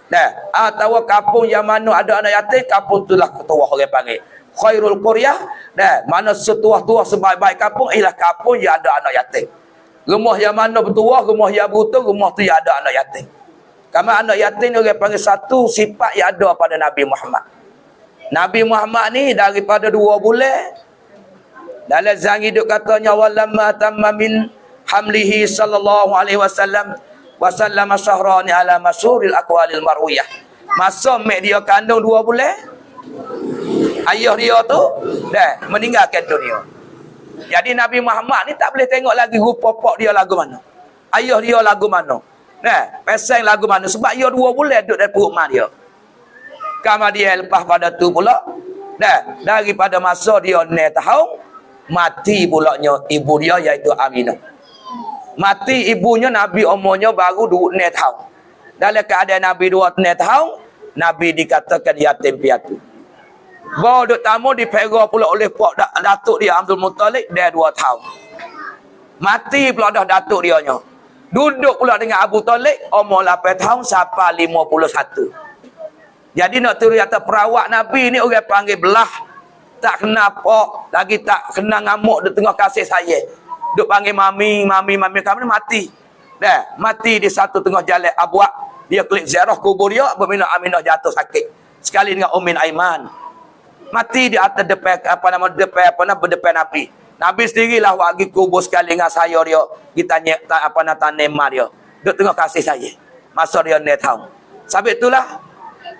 Nah, atau kampung yang mana ada anak yatim, kampung itulah ketua orang panggil. Khairul qaryah, nah, mana setua-tua sebaik-baik kampung ialah kampung yang ada anak yatim. Rumah yang mana bertuah, rumah yang butuh, rumah tu yang ada anak yatim. Karena anak yatim ni orang panggil satu sifat yang ada pada Nabi Muhammad. Nabi Muhammad ni daripada 2 bulan dalam zaman hidup katanya walamma tamma min hamlihi sallallahu alaihi wasallam syahrani ala masyhuril aqwalil marwiyah. Masa mek dia kandung 2 bulan, ayah dia tu dah meninggalkan dunia. Jadi Nabi Muhammad ni tak boleh tengok lagi rupa pok dia lagu mana, ayah dia lagu mana, pesang lagu mana, sebab dia 2 bulan duduk dalam perut mak dia. Kemudian lepas pada tu pula daripada masa dia 9 tahun mati pulaknya ibu dia iaitu Aminah. Mati ibunya Nabi umurnya baru 9 tahun. Dalam keadaan Nabi 9 tahun, Nabi dikatakan yatim piatu. Bawa duk tamu dipera pula oleh pak datuk dia Abdul Muttalib dia 2 tahun. Mati pula dah datuk dia nya. Duduk pula dengan Abu Talib umur 8 tahun sampai 51. Jadi nak turun atas perawat Nabi ni orang panggil belah. Tak kena pok, lagi tak kena ngamuk di tengah kasih sayang. Duk panggil mami kamu ni mati. Dah, mati di satu tengah jalan abwak. Dia klik ziarah kubur dia, bermina Aminah jatuh sakit. Sekali dengan Ummin Aiman. Mati di atas depan berdepan Nabi. Nabi sendirilah wagi kubur sekali dengan saya dia. Kita tanemah dia. Duk tengah kasih sayang. Masa dia 9 tahun. Sebab itulah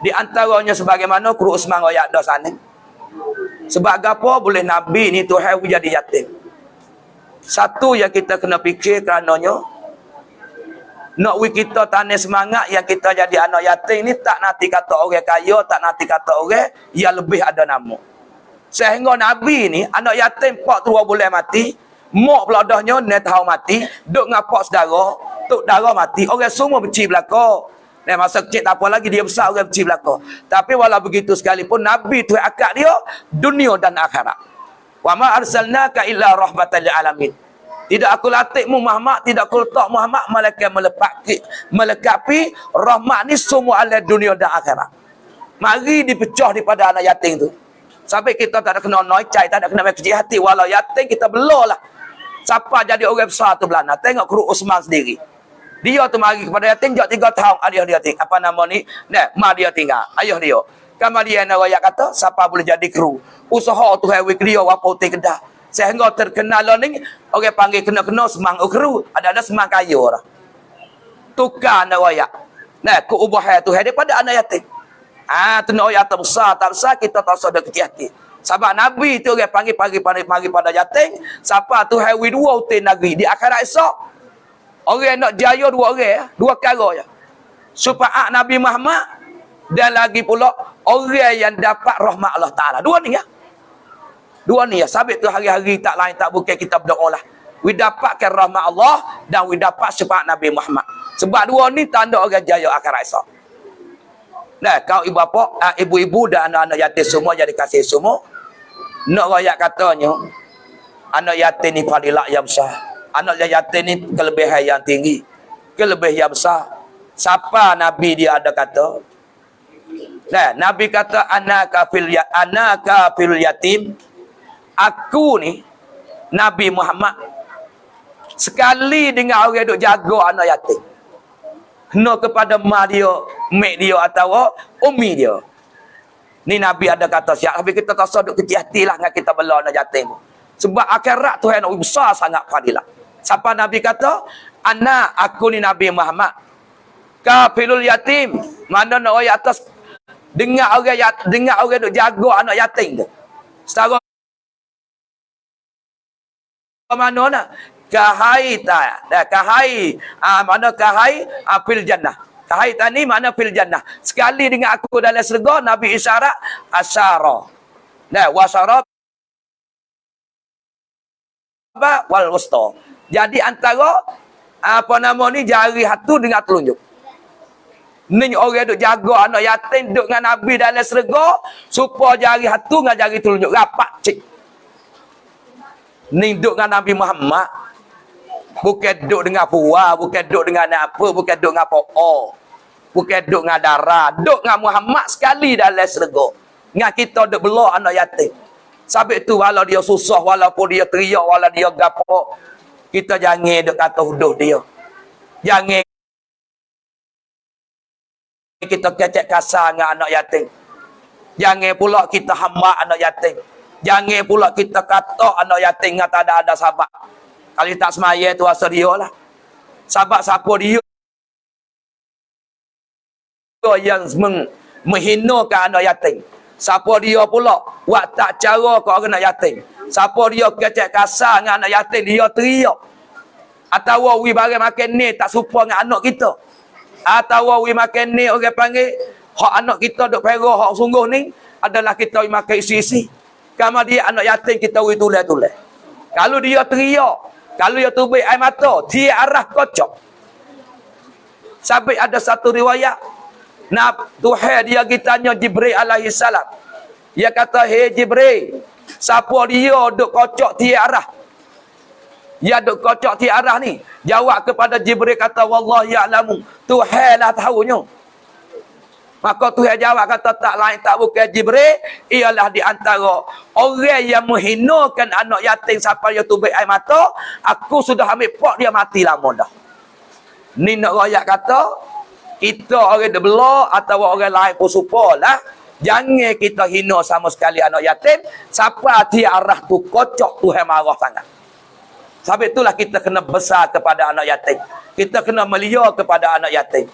di antaranya sebagaimana Guru Usman royak dah sana. Sebab apa boleh Nabi ni Tuhan jadi yatim. Satu yang kita kena fikir kerananya nak kita tanya semangat yang kita jadi anak yatim ni tak nanti kata orang kaya, tak nanti kata orang yang lebih ada nama. Sehingga Nabi ni anak yatim 42 bulan mati, mak pula dahnya 9 tahun mati, duk ngapak saudara, tok dara mati, orang semua benci belaka. Dan masa kecil tak apa lagi, dia besar orang benci belaka. Tapi walau begitu sekalipun Nabi tu akak dia dunia dan akhirat. Wa ma arsalnaka illa rahmatan lil alamin. Tidak aku latihmu Muhammad, tidak aku letak Muhammad malaikat melekapi rahmat ni semua ala dunia dan akhirat. Mari dipecah daripada anak yatim tu. Sampai kita tak ada kena noicai, tak ada kena kecil hati. Walau yatim kita belolah. Siapa jadi orang besar tu belana. Tengok Guru Usman sendiri. Dia tu mari kepada yatim jauh 3 tahun ayah dia tinggal. Apa nama ni? Mak dia tinggal. Ayah dia. Kemudian rakyat kata, siapa boleh jadi kru? Usaha tu hewi dia wapau kedah. Sehingga terkenal ni, orang panggil kena-kena semang kru. Ada semang kaya orang. Tukar nak rakyat. Keubahan tu daripada anak yatim. Tu nak yatim besar, tak besar, kita tak usah ada kecil hati. Sebab Nabi tu orang panggil pagi pada yatim. Siapa tu hewi 2 utin negeri. Di akhirat esok. Orang nak jaya 2 orang, 2 perkara je. Syafaat Nabi Muhammad dan lagi pula orang yang dapat rahmat Allah Taala. 2 ni ya. 2 ni ya. Sabit tu hari-hari tak lain tak bukan kita berdoa lah. We dapatkan rahmat Allah dan we dapat syafaat Nabi Muhammad. Sebab 2 ni tanda orang jaya akhirat esok. Kau ibu bapa, ibu-ibu dan anak-anak yatim semua jadi kasih semua. Nak rakyat katanya anak yatim ni fadilah yang besar. Anak yatim ni kelebihan yang tinggi, kelebihan yang besar. Siapa Nabi dia ada kata? Nabi kata anaka fil yatim. Aku ni Nabi Muhammad sekali dengan orang duk jaga anak yatim. Kena kepada mak dia atau umi dia. Ni Nabi ada kata siap. Tapi kita tak usah duk kecil hatilah dengan kita bela anak yatim. Sebab akhirat Tuhan yang besar sangat fadilah. Siapa Nabi kata? Aku ni Nabi Muhammad. Kafilul yatim. Mana nak orang atas dengar orang duk jaga anak yatim tu. Setara mana nak? Kahai mana kahai fil jannah. Kahai tani mana fil jannah. Sekali dengan aku dalam syurga Nabi isyarat asyara. Wasara wal wusta. Jadi antara jari hatu dengan telunjuk. Ni orang duk jaga anak yatim duk dengan Nabi dalam syurga supaya jari hatu dengan jari telunjuk rapat cik. Ni duk dengan Nabi Muhammad. Bukan duk dengan puah, bukan duk dengan apa, bukan duk dengan apa. Bukan duk dengan darah. Duk dengan Muhammad sekali dalam syurga. Dengan kita duk belak anak yatim. Sebab tu walau dia susah, walaupun dia teriak, walau dia gapo, kita jangan duk kata huduh dia. Jangan kita kecek kasar dengan anak yatim. Jangan pula kita hamba anak yatim. Jangan pula kita kata anak yatim dengan tak ada sabab. Kalau tak semaya tu asal dia lah. Sabab siapa dia yang menghinakan anak yatim. Siapa dia pula buat tak cara ke orang anak yatim. Siapa dia kecek kasar dengan anak yatim, dia teriak. Atau we barang makan ni tak serupa dengan anak kita. Atau we makan ni orang panggil hak anak kita duk perah hak sungguh ni adalah kita makan isi-isi. Kalau dia anak yatim kita we tulis-tulis. Kalau dia teriak, kalau dia tubik air mata, dia arah kocok. Sampai ada satu riwayat, Tuhan dia kitanya Jibril alaihi salam. Dia kata, "Hei Jibril, siapa dia duk kocok tiarah?" Dia duk kocok tiarah ni. Jawab kepada Jibril kata, "Wallahi ya'lamu." Tuhan lah tahunya. Maka Tuhan jawab kata, tak lain tak bukan Jibril, ialah di antara orang yang menghinakan anak yatim sampai dia tubik air mata, aku sudah ambil pak dia mati lama dah. Ni nak rakyat kata, kita orang debelak atau orang lain pun supalah, jangan kita hina sama sekali anak yatim, siapa dia arah tu kocok Tuhan marah sangat. Sebab itulah kita kena besar kepada anak yatim. Kita kena melia kepada anak yatim.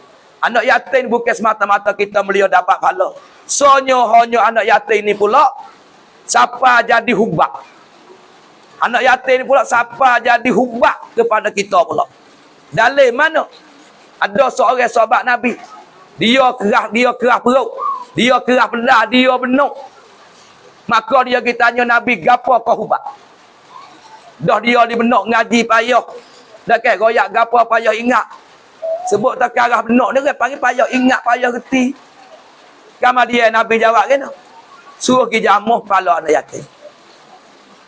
Anak yatim bukan semata-mata kita melia dapat pahala. Hanya anak yatim ni pula, siapa jadi hubak. Anak yatim ni pula, siapa jadi hubak kepada kita pula. Dalam mana? Ada seorang sahabat Nabi. Dia kerah perut. Dia kerah belah, dia benuk. Maka dia tanya Nabi, gapo kau hubak? Dah dia dibenuk ngaji payah. Dah kan royak gapo payah ingat. Sebut tak arah benuk dia panggil payah ingat, payah reti. Kama dia Nabi jawab kena. Suruh pergi jamuh kepala anak yatim.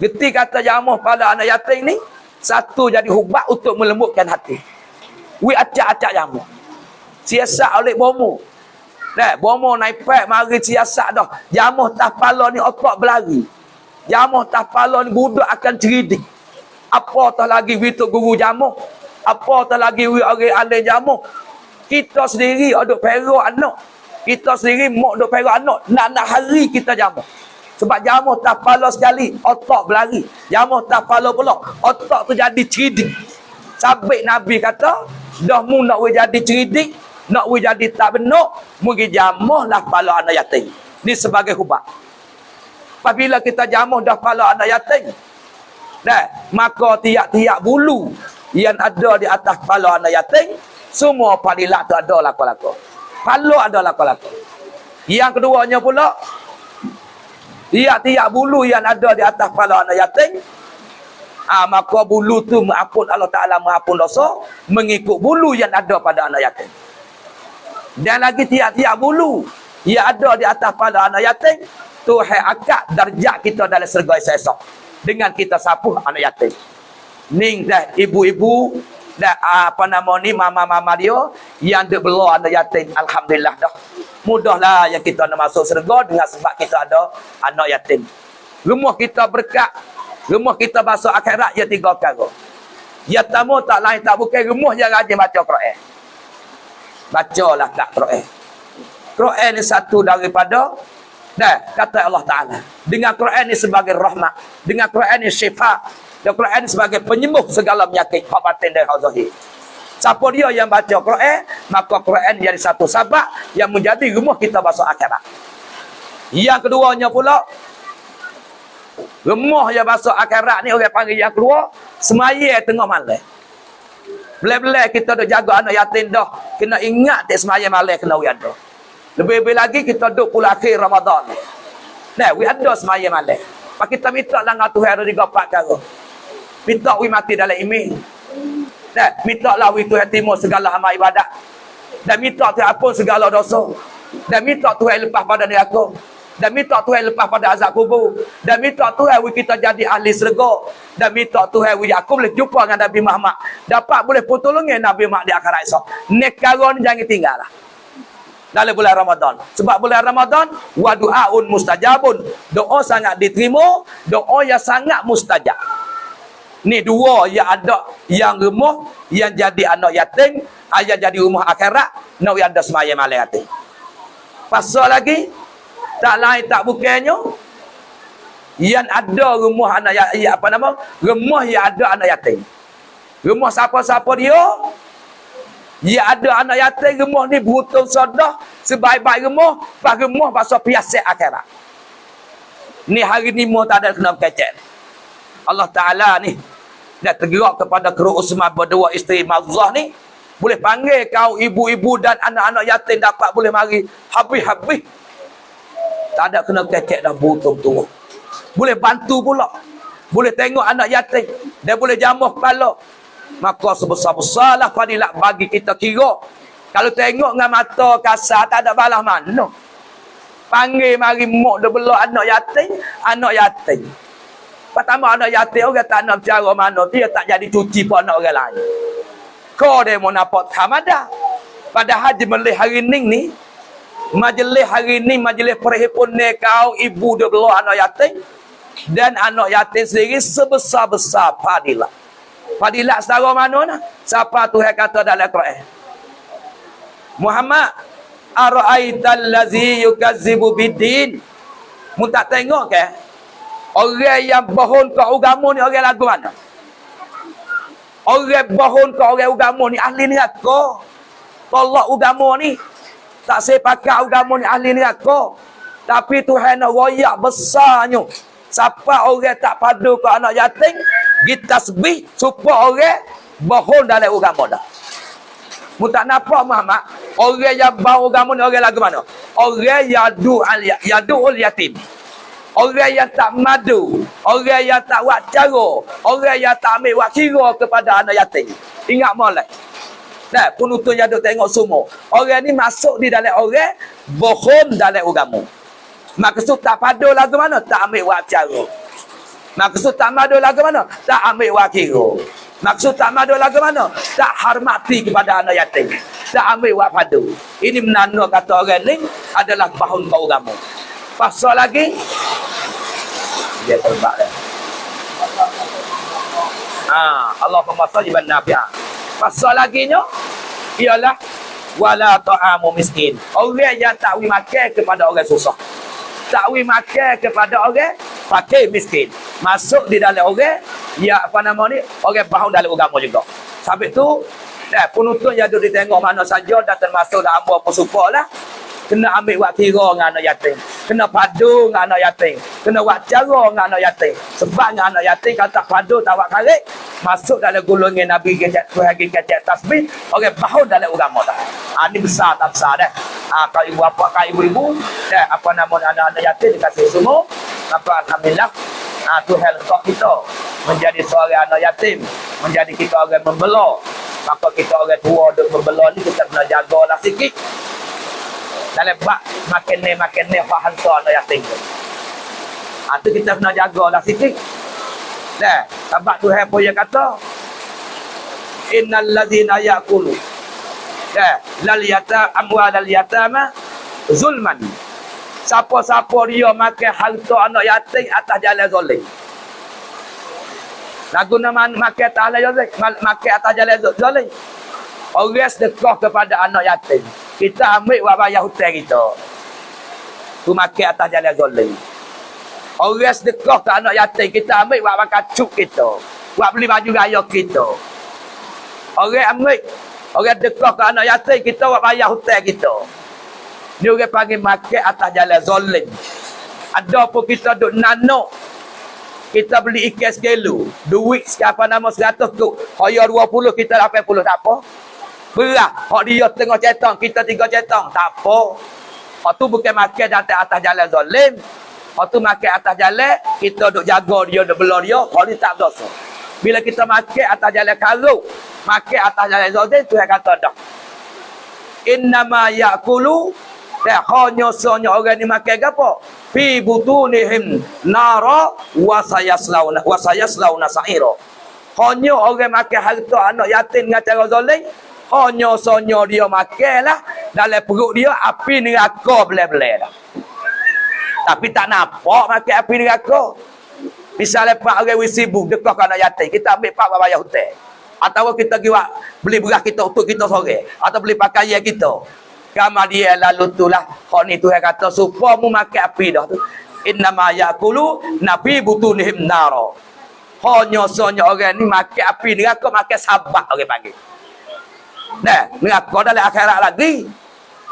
Geti kata jamuh kepala anak yatim ni, satu jadi hubak untuk melembutkan hati. We acak-acak jamuh. Siasat oleh bomo. Nah, bomo naik pek mari siasat dah. Jamuh tas kepala ni otak berlari. Jamuh tas kepala ni budak akan ceridik. Apa tak lagi wituk guru jamuh? Apa tak lagi orang alim jamuh? Kita sendiri ada perak anak. Kita sendiri mak ada perak anak. Nak hari kita jamuh. Sebab jamuh tak kepala sekali, otak berlari. Jamuh tak kepala pula, otak tu jadi ceridik. Sampai Nabi kata, dah mu nak jadi ceridik, nak jadi tak benuk, mungkin jamuh lah kepala anak yatim. Ni sebagai hubak. Apabila kita jamuh dah kepala anak yatim, maka tiap-tiap bulu yang ada di atas kepala anak yatim, semua padilah tu ada laku-laku. Kepala ada laku-laku. Yang keduanya pula, tiap-tiap bulu yang ada di atas kepala anak yatim, maka bulu tu mengampun Allah Ta'ala, mengampun dosa, mengikut bulu yang ada pada anak yatim. Dan lagi tiap-tiap bulu yang ada di atas kepala anak yatim, Tuhan angkat darjat kita dalam syurga esok dengan kita sapuh anak yatim. Ning dah ibu-ibu dah mama-mama dia yang duk bela anak yatim, alhamdulillah dah. Mudahlah yang kita nak masuk syurga dengan sebab kita ada anak yatim. Rumah kita berkat, rumah kita masuk akhirat ya tiga perkara. Ya tamu tak lain tak bukan rumah yang rajin baca Quran. Bacalah tak Quran. Quran ni satu daripada kata Allah Ta'ala. Dengan Quran ni sebagai rahmat. Dengan Quran ni syifa. Dan Quran ni sebagai penyembuh segala penyakit hak batin dan hak zahir. Siapa dia yang baca Quran, maka Quran jadi satu sabab yang menjadi rumah kita masuk akhirat. Yang keduanya pula, rumah yang masuk akhirat ni orang panggil yang keluar, semaya tengah malam. Bila-bila kita dah jaga anak yatim dah, kena ingat tak semaya malam kena we ada. Lebih-lebih lagi kita duduk pula akhir Ramadan. We ada semaya malam. Pak kita minta lah dengan Tuhan ada 3-4 perkara. Minta we mati dalam iman. Minta lah we Tuhan timur segala amal ibadat. Dan minta Tuhan ampun segala dosa. Dan minta Tuhan lepas pada neraka. Dan minta Tuhan lepas pada azab kubur. Dan minta Tuhan we kita jadi ahli syurga. Dan minta Tuhan we aku boleh jumpa dengan Nabi Muhammad. Dapat boleh pertolongan Nabi Muhammad di akhirat esok. Nekara ni jangan tinggal lah. dalam bulan Ramadan. Sebab bulan Ramadan wa du'aun mustajabun. Doa sangat diterima, doa yang sangat mustajab. Ni dua yang ada, yang rumah, yang jadi anak yatim, yang jadi rumah akhirat, nak yang ada semaya malam yatim. Pasal lagi, tak lain tak bukannya, yang ada rumah anak yatim, rumah yang ada anak yatim. Rumah siapa-siapa dia, ya ada anak yatim, rumah ni berhutang sodah sebaik-baik rumah, pas rumah pasal piasek akhirat. Ni hari ni mu tak ada kena berkecek. Allah Ta'ala ni dah tergerak kepada Kru Usman berdua isteri Mazah ni, boleh panggil kau ibu-ibu dan anak-anak yatim dapat boleh mari habis-habis. Tak ada kena berkecek dah berhutang tu. Boleh bantu pula. Boleh tengok anak yatim. Dia boleh jamuh kepala. Maka sebesar-besarlah fadilat bagi kita kira. Kalau tengok dengan mata kasar, tak ada balas mana. Panggil mari mak dia belak anak yatim, anak yatim. Pertama anak yatim, orang tak nak bercara mana, dia tak jadi cuci pun anak orang lain. Kau dia mau nampak hamadah. Padahal majlis hari ni, majlis hari ni, majlis perhimpunan kau, ibu dia belak anak yatim. Dan anak yatim sendiri sebesar-besar fadilat. Fadilat setara mana nak? Siapa Tuhan kata dalam Quran? Muhammad, ara'aital ladzi yukazzibu biddin. Mu tak tengok ke? Orang yang bohong ke agama ni orang lagu mana? Orang bohong ke orang agama ni ahli neraka. Tolak agama ni. Tak sepakat agama ni ahli neraka. Tapi Tuhan nak royak besarnya. Siapa orang tak padu ke anak yatim, kita tasbih supaya orang bohong dalam agama dah. Mu tak nampak Muhammad? Orang yang bau agama ni orang lagu mana? Orang yadu'ul yatim. Orang yang tak madu, orang yang tak buat cara, orang yang tak ambil buat kira kepada anak yatim. Ingat molek. Nah, penonton yang duk tengok semua. Orang ni masuk di dalam orang bohong dalam agama. Maksud tak padu lagu mana? Tak ambil buat cara. Maksud tak madu lagu mana? Tak ambil buat kira. Maksud tak madu lagu mana? Tak hormati kepada anak yatim. Tak ambil buat padu. Ini menanda kata orang ni adalah bohong bau agama. Pasal lagi dia terbak dah. Allahumma salli bin nabi'ah. Pasal laginya ialah wala ta'amu miskin. Orang yang tak wi makan kepada orang susah. Tak wi makan kepada orang fakir miskin. Masuk di dalam orang ya apa nama ni? Orang bohong dalam agama juga. Sampai tu penonton yang duduk tengok mana saja dan termasuk dalam apa support lah. Kena ambil buat kira dengan anak yatim. Kena padu dengan anak yatim. Kena buat cara dengan anak yatim. Sebab dengan anak yatim kalau tak padu, tak buat karik, masuk dalam golongan Nabi kecek tasbih, orang bohong dalam agama dah. Ini besar tak besar dah. Kalau ibu bapa, kalau ibu-ibu, apa nama anak-anak yatim dikasih semua, maka alhamdulillah, Tuhan letak kita menjadi seorang anak yatim, menjadi kita orang membela. Maka kita orang tua duk membela ni, kita kena jagalah sikit. Dalam bak makin ni hak hantar anak yatim tu. Tu kita kena jagalah sikit. Sebab Tuhan pun yang kata innal ladzina yaqulu lal yata amwalal yatama zulman. Siapa-siapa dia makan harta anak yatim atas jalan zalim. Lagu nama makan atas jalan zalim, makan atas jalan zalim. Orang sedekah kepada anak yatim, kita ambil buat bayar hutang kita. Tu makan atas jalan zalim. Orang sedekah ke anak yatim, kita ambil buat makan cuk kita. Buat beli baju raya kita. Orang ambil, orang sedekah ke anak yatim, kita buat bayar hutang kita. Ni orang panggil makan atas jalan zalim. Ada pun kita duk nanok. Kita beli ikan sekilo. Duit apa nama 100 tu. Haya 20, kita 80, tak apa. Berat. Hak dia tengah cetang, kita 3 cetang. Tak apa. Hak tu bukan makan atas jalan zalim. Hak tu makan atas jalan, kita duk jaga dia, duk bela dia. Hak ni tak dosa. Bila kita makan atas jalan karuk, makan atas jalan zalim, Tuhan kata dah. Innama ya'kulu, hanya orang ni makan apa? Fi butunihim nara wa sayaslawna sa'ira. Hanya orang makan harta anak yatim dengan cara zalim, Hanya sonyo dia makanlah dalam perut dia api neraka belai-belai dah. Tapi tak nampak makan api neraka. Misalnya pak orang wisibu dekat anak yatim, kita ambil pak bayar hutang. Atau kita pergi beli beras kita untuk kita sore, atau beli pakaian kita. Kama dia lalu itulah hak ni Tuhan kata supaya mu makan api dah tu. Innama yaqulu nabi butunihim nara. Hanya sonyo orang ni makan api neraka, makan sabak orang panggil. Nah, neraka dalam akhirat lagi.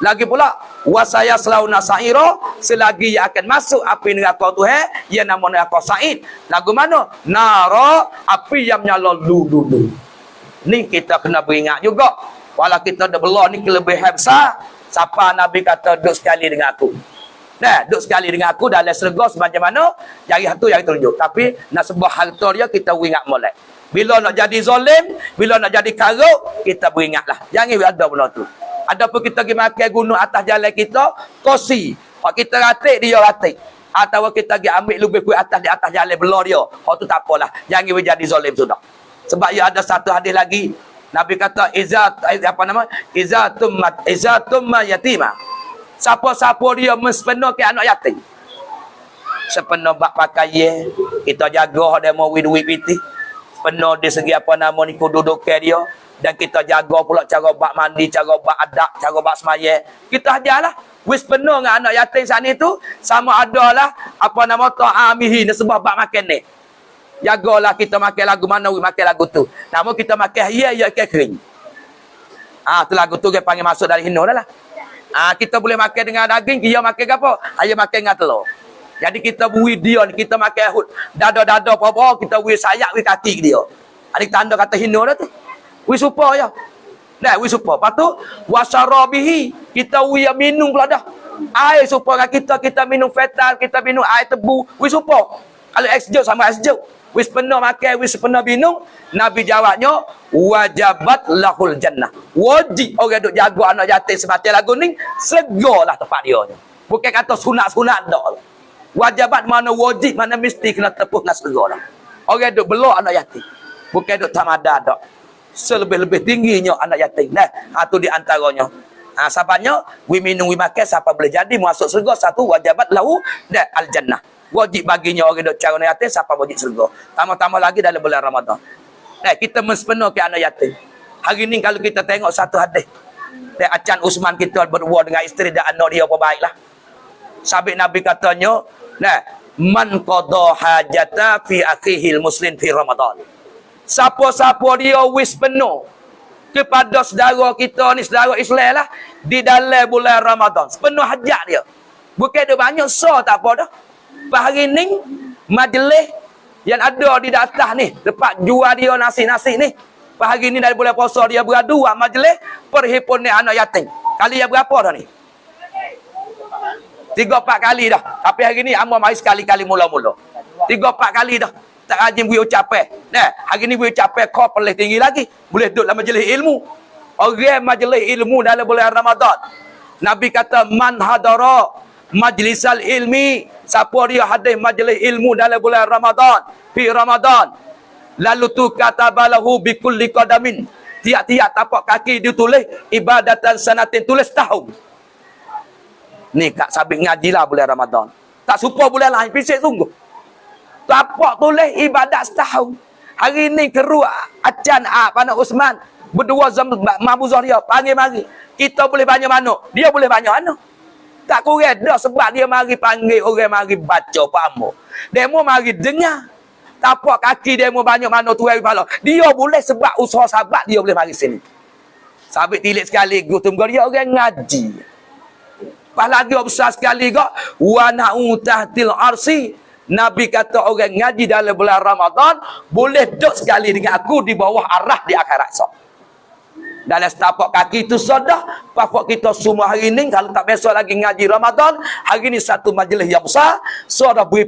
Lagi pula wasaya selauna sa'ira, selagi ia akan masuk api neraka Tuhan, ia nama neraka sa'id. Lagu mana? Nara, api yang menyala dulu. Ni kita kena beringat juga. Walau kita dah belah ni kelebihan besar, siapa Nabi kata duduk sekali dengan aku. Nah, duduk sekali dengan aku dalam syurga semacam mana, jari satu jari tunjuk. Tapi nak sebuah harta dia kita beringat molek. Bila nak jadi zalim, bila nak jadi karuk, kita beringatlah. Jangan ada benda tu. Adapun kita pergi makan gunung atas jalan kita, kosi. Hak kita ratik, dia ratik. Atau kita pergi ambil lebih kuih atas di atas jalan belah dia. Hak tu tak apalah. Jangan jadi zalim sudah. Sebab ia ada satu hadis lagi. Nabi kata izatum yatima. Siapa-siapa dia mensepenuh ke anak yatim. Sepenuh bak pakaian, kita jaga dia mau duit piti. Penuh di segi apa nama ni kedudukan dia. Dan kita jaga pula cara bak mandi, cara bak adab, cara bak semaya. Kita ajarlah. Wis penuh dengan anak yatim sana tu, sama adalah apa nama ta'amihi, sebab bak makan ni. Jagalah kita makan lagu mana, makan lagu tu. Namun kita makan ya kering. Tu lagu tu dia panggil masuk dari Hindu dah lah. Kita boleh makan dengan daging, dia makan apa? Ayah makan dengan telur. Jadi kita bui dia, kita makan dada-dada apa-apa, kita bui sayap, bui kaki dia. Adik tanda kata Hindu dah tu. Wi supa ya. Nah, wi supa. Lepas tu wasarabihi, kita wi minum pula dah. Air supa dengan kita minum fetal, kita minum air tebu, wi supa. Kalau eksjok sama eksjok. Wis penuh makan, wis penuh minum, Nabi jawabnya wajabat lahul jannah. Wajib orang duk jaga anak yatim semati lagu ni, segalah tempat dia. Bukan kata sunat-sunat dak. Wajabat mana wajib, mana mesti kena tepuh nak segalah. Orang duk belak anak yatim. Bukan duk tamada dak. Selebih-lebih tingginya anak yatim. Nah, tu di antaranya. Sabanya, we minum, we makan, siapa boleh jadi masuk surga, satu wajabat lahu dan al-jannah. Wajib baginya orang duk cara anak yatim, siapa wajib surga. Tambah-tambah lagi dalam bulan Ramadan. Kita mensepenuh ke anak yatim. Hari ni kalau kita tengok satu hadis. Acan Usman kita berdua dengan isteri dan anak dia apa baiklah. Sabit Nabi katanya, man qada hajata fi akhihil muslim fi Ramadan. Siapa-siapa dia wis penuh kepada saudara kita ni, saudara Islam lah, di dalam bulan Ramadan. Penuh hajat dia. Bukan ada banyak tak apa dah. Hari ni, majlis yang ada di atas ni, tempat jual dia nasi-nasi ni. Hari ni dari bulan puasa dia beradu majlis perhimpunan anak yatim. Kali yang berapa dah ni? 3-4 kali dah. Tapi hari ni amal mari sekali-kali mula-mula. 3-4 kali dah. Tak rajin boleh ucapai. Hari ni boleh ucapai kau boleh tinggi lagi. Boleh duduk dalam majlis ilmu. Orang majlis ilmu dalam bulan Ramadan. Nabi kata man hadara majlisal ilmi. Siapa dia hadir majlis ilmu dalam bulan Ramadan. Fi Ramadan. Lalu tu kata balahu bikulli qadamin. Tiap-tiap tapak kaki ditulis ibadatan sanatin, tulis tahun. Ni Kak Sabit ngajilah bulan Ramadan. Tak suka bulan lain, pisik sungguh. Tapak tulis ibadat setahun. Hari ni keru acan Panak Usman berdua Mahmud Zahria panggil mari. Kita boleh banyak mana? Dia boleh banyak mana? Tak kurang dah sebab dia mari panggil orang mari baca pamo. Demo mari dengar. Tapak kaki demo banyak mana tu hari pala. Dia boleh sebab usaha sahabat dia boleh mari sini. Sabit tilik sekali gutum dia orang ngaji. Pas lagi besar sekali kok wa na'u tahtil arsi. Nabi kata orang ngaji dalam bulan Ramadan boleh duduk sekali dengan aku di bawah arah di akhirat esok. Dalam setapak kaki itu sudah pokok kita semua hari ini kalau tak besok lagi ngaji Ramadan, hari ini satu majlis yang besar, sudah beri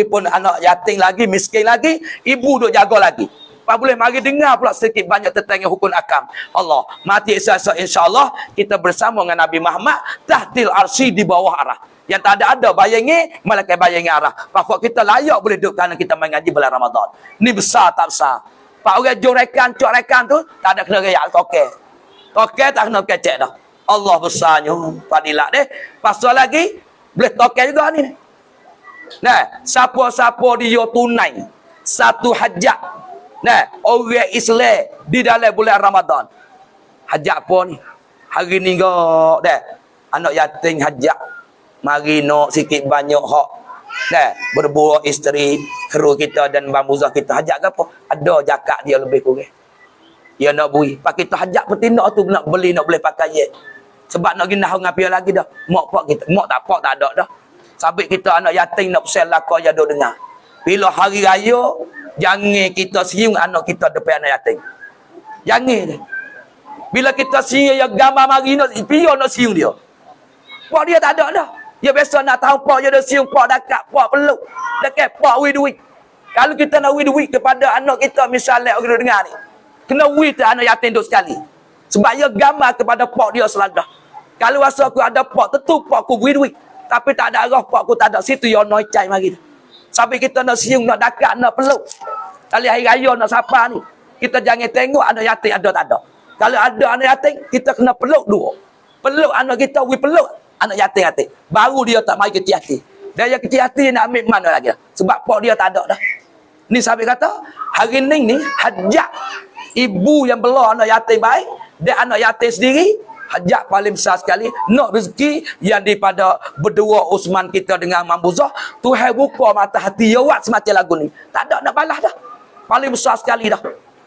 pun anak yatim lagi, miskin lagi, ibu duk jaga lagi. Pak boleh mari dengar pula sedikit banyak tentang hukum akam. Allah, mati esok insya-Allah kita bersama dengan Nabi Muhammad tahtil arsy di bawah arah. Yang tak ada bayangi, malaikat bayangi arah. Pokok kita layak boleh duduk kerana kita mengaji bulan Ramadan. Ni besar tak besar. Pak orang jom rekan, cok rekan tu, tak ada kena rakyat okey. Tokai tak kena kecek dah. Allah besarnya fadilat deh. Pasal lagi boleh tokai juga ni. Nah, siapa-siapa dia tunai satu hajat. Nah, orang Islam di dalam bulan Ramadan. Hajat apa ni? Hari ni kau dah anak yatim hajat. Mari nak sikit banyak hak. Nah, berbuat isteri, kru kita dan bambuzah kita hajat ke apa? Ada zakat dia lebih kurang. Dia nak bui. Pak kita hajat betina tu nak beli nak boleh pakai ye. Sebab nak ginah ngapia lagi dah. Mak pak kita, mak tak ada dah. Sampai kita anak yatim nak sel laka ya do dengar. Bila hari raya, jangan kita siung anak kita depan anak yatim. Jangan. Bila kita siung ya gambar mari nak pio nak siung dia. Pak dia tak ada dah. Dia biasa nak tahu pak dia dah siung pak dekat pak peluk. Dekat pak wi duit. Kalau kita nak wi duit kepada anak kita misalnya orang dengar ni. Kena wi tu anak yatim duk sekali. Sebab dia gambar kepada pak dia seladah. Kalau rasa aku ada pak, tentu pak aku wi duit. Tapi tak ada arah pak aku tak ada. Situ yang noi cai mari. Sampai kita nak siung, nak dekat, nak peluk. Kali hari raya nak sapa ni. Kita jangan tengok anak yatim ada tak ada. Kalau ada anak yatim, kita kena peluk dua. Peluk anak kita, wi peluk anak yatim. Baru dia tak mari kecil hati. Dia yang kecil hati nak ambil mana lagi. Sebab pak dia tak ada dah. Ni sampai kata, hari ni hajat ibu yang bela anak yatim baik. Dan anak yatim sendiri, hajat paling besar sekali. Nak rezeki yang daripada berdua Usman kita dengan Mambuzah. Tuhan buka mata hati awak semacam lagu ni. Tak ada nak balas dah. Paling besar sekali dah.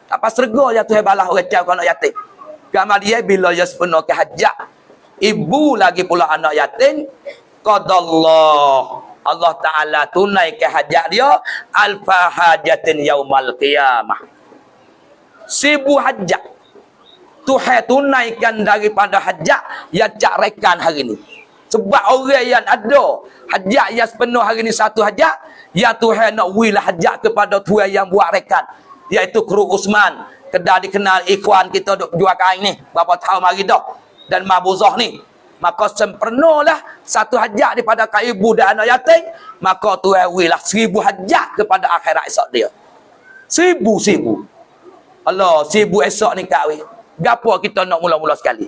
Tak pas serga yang Tuhan balas orang cakap anak yatim. Gambar dia bila dia sepenuh ke hajat. Ibu lagi pula anak yatim. Qadallah. Allah Ta'ala tunai ke hajat dia. Alfa hajatin yaumal qiyamah. 1000 hajat. Tuhan tunaikan daripada hajat yang cak rekan hari ni. Sebab orang yang ada hajat yang sepenuh hari ni satu hajat, yang Tuhan nak wilah hajat kepada Tuhan yang buat rekan. Iaitu kru Usman. Kedah dikenal ikhwan kita duk jual kain ni. Berapa tahun mari dah. Dan Mabuzah ni. Maka sempurnalah satu hajat daripada kat ibu dan anak yatim. Maka Tuhan wilah 1000 hajat kepada akhirat esok dia. 1000. Allah, 1000 esok ni kak weh. Gapo kita nak mula-mula sekali.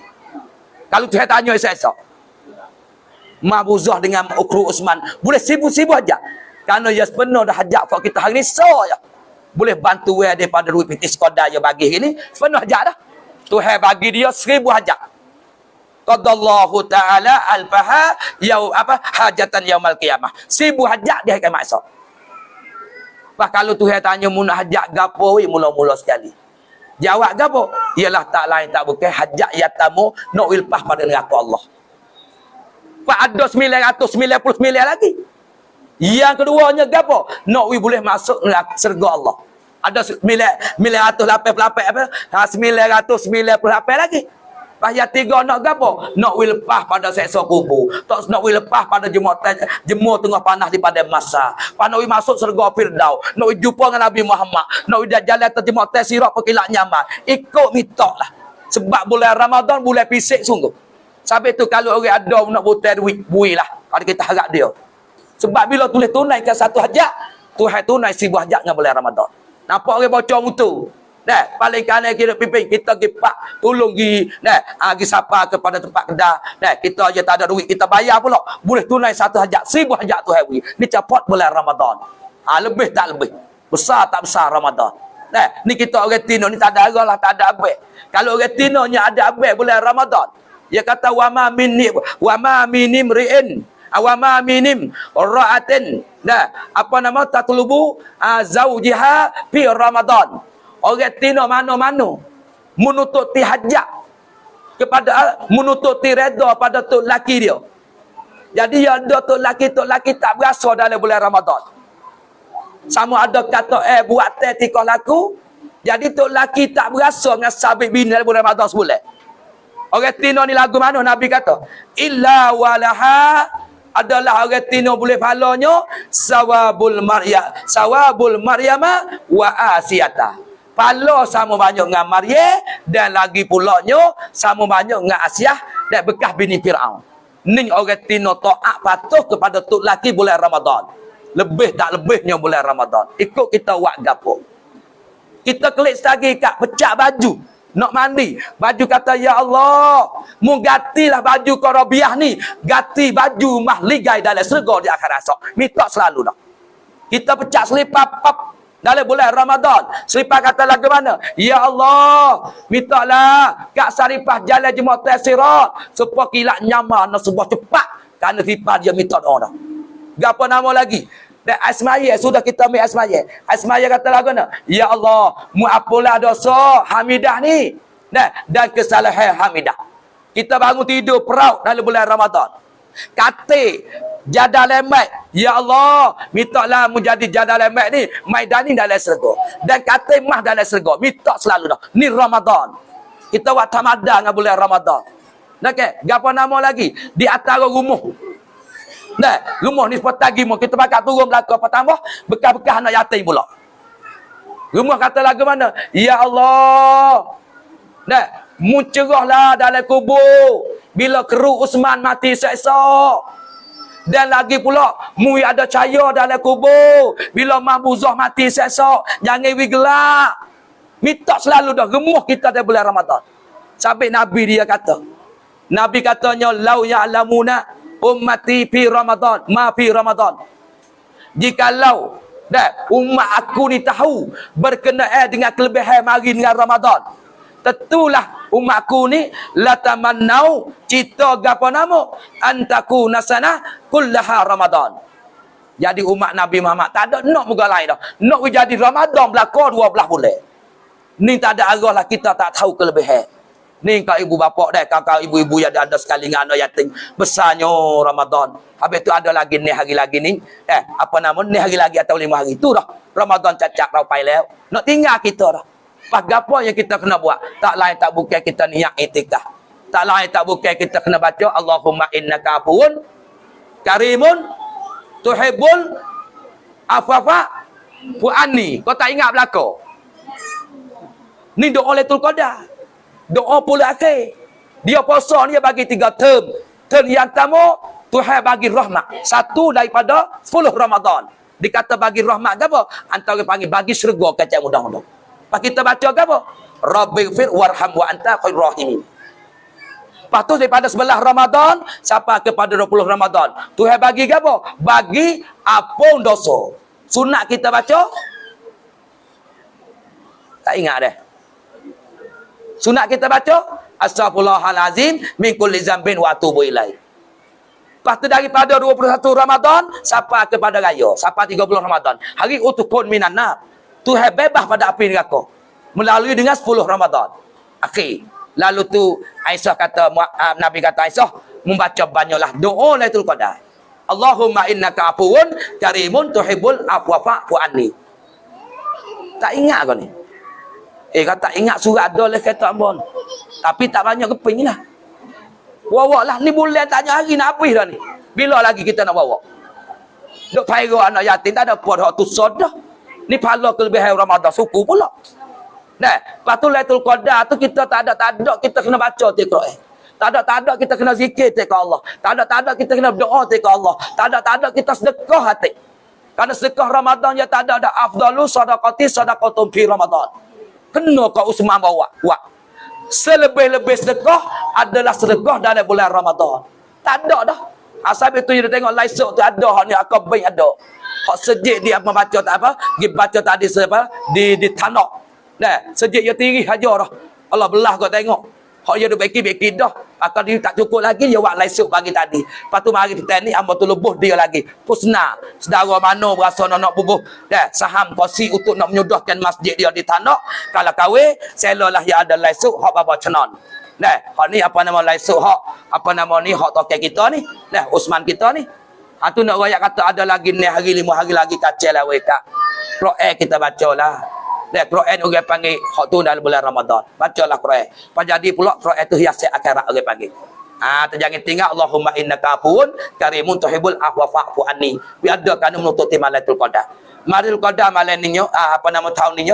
Kalau Tuhan tanya esok-esok. Mabuzah dengan Ukru Usman. Boleh 1000 hajat. Kerana ya sepenuh dah hajat for kita hari ni. So ya. Boleh bantu daripada duit pitis koda yang bagi ini. Sepenuh hajat dah. Tuhan bagi dia 1000 hajat. Qadallahu ta'ala alfaha hajatan yaumal qiyamah. 1000 hajat di hari kiamat esok. Bah kalau Tuhan tanya muna hajat gapo mula-mula sekali. Jawab gapo? Ialah tak lain tak bukan hajat yatamu nak wilpah pada neraka Allah. Pak ada 999 lagi. Yang keduanya gapo? Nak boleh masuk syurga Allah. Ada 988 apa? 998 lagi. Pas yang 3 nak gapo? Nak lepas pada seksa kubur. Tak nak lepas pada jemur tengah panas di pada masa. Nak masuk syurga Firdaus. Nak jumpa dengan Nabi Muhammad. Nak jalan terjemah sirat perkilak nyaman. Ikut mitaklah. Sebab bulan Ramadan bulan pisik sungguh. Sampai tu kalau orang ada nak butai duit, builah. Kalau kita harap dia. Sebab bila tulis tunaikan satu hajat, Tuhan tunai 1000 hajat dengan bulan Ramadan. Nampak orang bocor mutu. Nah, paling kanan kita pimpin, kita pergi pak, tolong pergi, nah, pergi sapa kepada tempat kedah. Nah, kita aja tak ada duit, kita bayar pula. Boleh tunai satu hajat, 1000 hajat Tuhan beri. Ni cepat bulan Ramadan. Lebih tak lebih. Besar tak besar Ramadan. Nah, ni kita orang Tino ni tak ada arah lah, tak ada abek. Kalau orang Tino nya ada abek bulan Ramadan. Dia kata wa ma minim ri'in. Wa ma minim ra'atin. Nah, apa nama tatlubu zaujiha fi Ramadan. Orang Tino mana-mana menututi hajat kepada menututi redha pada tok laki dia. Jadi yang ada tok laki tak berasa dalam bulan Ramadan. Sama ada kata buat teh tikah laku. Jadi tok laki tak berasa dengan sabit bini dalam bulan Ramadan sebulan. Orang Tino ni lagu mana Nabi kata? Illa walaha adalah orang Tino boleh pahalanya sawabul maryama wa asiyata. Pala sama banyak dengan Maryam dan lagi pulaknya sama banyak dengan Asyah dan bekas bini Firaun. Ni orang Tino taat patuh kepada tok laki bulan Ramadan. Lebih tak lebihnya bulan Ramadan. Ikut kita buat gapo. Kita klik lagi kat pecah baju. Nak mandi, baju kata ya Allah, mu gatilah baju Qarabiah ni, gati baju mahligai dalam syurga di akhirat esok. Minta selalu dah. Kita pecah selipar pap dalam bulan Ramadan. Selipar kata lagu mana? Ya Allah, mintalah Kak Saripah jalan jemaah sirat supaya kilat nyaman sebuah cepat. Kerana selipar dia minta doa dah. Gapo nama lagi? Dan Asmaya, sudah kita ambil Asmaya. Asmaya kata lagu mana? Ya Allah, mu apalah dosa Hamidah ni. Dan kesalahan Hamidah. Kita bangun tidur peraut dalam bulan Ramadan. Kata jadah lemak. Ya Allah, mintalah mu jadi jadah lemak ni. Maidani dalam syurga. Dan kata mah dalam syurga. Minta selalu dah. Ni Ramadan. Kita buat tamadah dengan bulan Ramadan. Okay, gapo nama lagi? Di antara rumah. Nah, rumah ni sepatagi mu kita bakal turun belakang pertama bekas-bekas anak yatim pula. Rumah kata lagu mana? Ya Allah. Nah, mu cerahlah dalam kubur bila keru Usman mati esok. Dan lagi pula mu ada cahaya dalam kubur bila Mahbuzah mati esok. Jangan wi gelap. Minta selalu dah rumah kita dalam bulan Ramadan. Sampai Nabi dia kata. Nabi katanya lau ya'lamuna ummati fi Ramadan, ma fi Ramadan. Jikalau umat aku ni tahu berkenaan dengan kelebihan mari dengan Ramadan, tentulah umat aku ni latamannau cita gapo nama antaku nasana kullaha Ramadan. Jadi umat Nabi Muhammad tak ada nak muka lain dah. Nak jadi Ramadan belaka 12 bulan. Ni tak ada arah lah kita tak tahu kelebihan. Ni kau ibu bapa dah, kau ibu-ibu yang ada sekali dengan anak yatim. Besarnya Ramadan. Habis tu ada lagi ni hari lagi ni. Apa nama ni hari lagi atau 5 hari. Tu dah. Ramadan cacak raupai leo. Nak tinggal kita dah. Pas gapo yang kita kena buat? Tak lain tak bukan kita niat itikaf. Tak lain tak bukan kita kena baca Allahumma innaka afuwun karimun tuhibbul afwa fu'anni. Kau tak ingat belaka? Ni doa Lailatul Qadar. Doa pula akhir. Dia puasa ni bagi 3 term. Term yang pertama, Tuhan bagi rahmat. 1 daripada 10 Ramadan. Dikata bagi rahmat ke apa? Antara panggil bagi syurga kacau mudah-mudah. Lepas kita baca ke apa? Rabbighfir warham wa anta khairur rahimin. Lepas tu daripada 11 Ramadan sampai kepada 20 Ramadan. Tuhan bagi ke apa? Bagi ampun dosa. Sunat kita baca? Tak ingat dah. Sunat kita baca astaghfirullahalazim min kulli dzambin wa atubu ilaih. Lepas tu daripada 21 Ramadan sampai kepada raya, sampai 30 Ramadan. Hari utukun minan nar. Tuhan bebas pada api neraka melalui dengan 10 Ramadan. Akhir. Lalu tu Aisyah kata, Nabi kata Aisyah membaca banyaklah doa Lailatul Qadar. Allahumma innaka afuwun karimun tuhibbul afwa fa'fu anni. Tak ingat kau ni? Kau tak ingat surat dah lah kata Ambon. Tapi tak banyak keping lah. Bawa lah. Ni bulan tanya hari nak habis dah ni. Bila lagi kita nak bawa? Duk paira anak yatim tak ada apa dah tu sodah. Ni pahala kelebihan Ramadan suku pula. Nah, lepas tu Lailatul Qadar tu kita tak ada kita kena baca Al-Quran. Tak ada kita kena zikir ke Allah. Tak ada kita kena berdoa ke Allah. Tak ada kita sedekah hati. Karena sedekah Ramadan ya tak ada afdalu sadaqati sadaqatun fi Ramadan. Kena kau Usman bawa. Selebih-lebih sedekah adalah sedekah dalam bulan Ramadan. Tak ada dah. Asal itu dia tengok laisuk tu ada hak ni akabin ada. Hak sejik dia membaca tak apa, dia baca tadi siapa di tanah. Nah, sejik dia tirih aja dah. Allah belah kau tengok. Hak dia beki-beki dah. Akan dia tak cukup lagi dia buat laisuk pagi tadi. Lepas tu mari kita ni hamba tu lebuh dia lagi. Pusna. Saudara mana berasa nak bubuh dah saham kursi untuk nak menyudahkan masjid dia di tanah. Kalau kahwin, selalah yang ada laisuk hak bapa cenon. Nah, hak ni apa nama laisuk hak apa nama ni hak tokai kita ni. Nah, Usman kita ni. Ha tu nak rakyat kata ada lagi ni hari 5 hari lagi kacau lah weka. Quran kita bacalah. Dah Quran orang panggil hak tu dalam bulan Ramadan. Bacalah Quran. Pas jadi pula Quran tu hias akhirat orang panggil. Jangan tinggal Allahumma innaka afuwun karimun tuhibbul afwa fa'fu anni. Biar ada kan menuntut Lailatul Qadar. Lailatul Qadar malam ni apa nama tahun ni